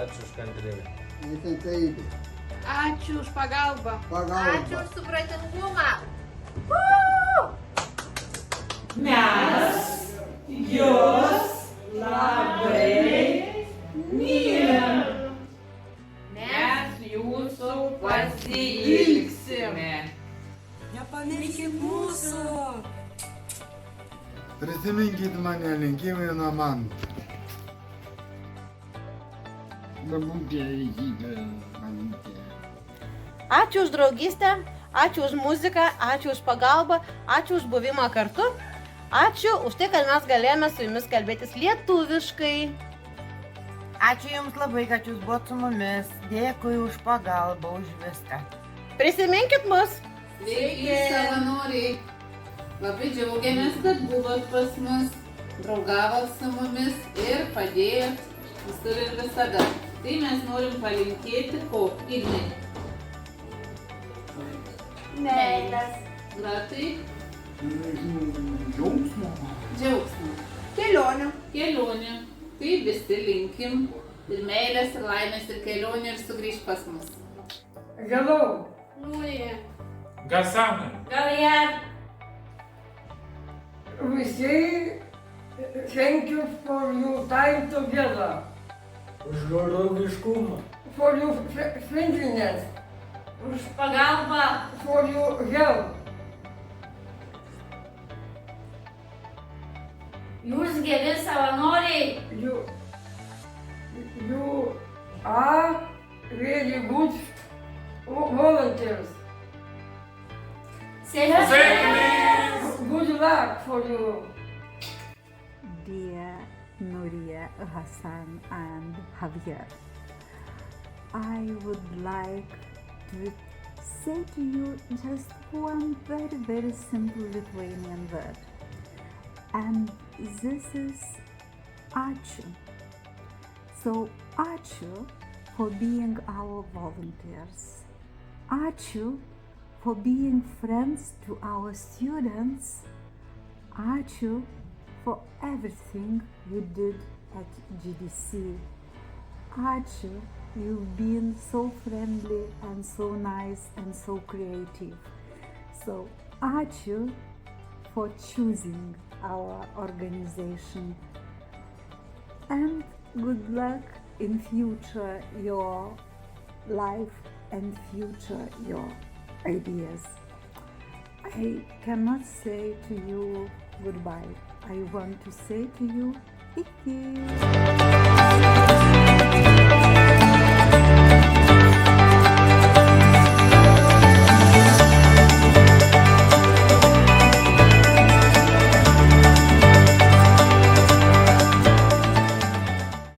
Ačiū už kantrybę. Nekantrybė. Ačiū už pagalbą. Pagalba. Ačiū už supratingumą. Mes jūs labai mylim. Mes jūsų pasiilgsime. Nepamirškit mūsų. Prisiminkit mane, linkimai nuo man. Ačiū už draugystę, ačiū už muziką, ačiū už pagalbą, ačiū už buvimą kartu. Ačiū už tai, kad mes galėjome su jumis kalbėtis lietuviškai. Ačiū Jums labai, kad Jūs buvot su mumis. Dėkui už pagalbą, už viską. Prisiminkit mus. Sveiki, savanoriai. Labai džiaugiamės, kad buvot pas mus, draugavot su mumis ir padėjot visur ir visada. Tai mes norim palinkėti ko? Ignai. Meilės. Gratai. Džiaugsmo. Džiaugsmo. Kelionių. Kelionė. Tai visi linkim ir meilės, ir laimės, ir kelionė, ir sugrįž pas mus. Hello. Nuoja. Gasana. Galien. We say thank you for your time together. Už draugiškumą. For your friendliness. Už pagalbą. For your help. Jūs geri savanoriai. You are really good volunteers. Sėkmės! Good luck for you. Dear Nuria, Hassan, and Javier, I would like to say to you just one very, very simple Lithuanian word. And this is ačiū. So, ačiū for being our volunteers. Ačiū for being friends to our students. Ačiū for everything you did at GDC. Ačiū, you've been so friendly and so nice and so creative. So, ačiū for choosing our organization. And good luck in future your life and future your ideas. I cannot say to you goodbye. I want to say to you, iki.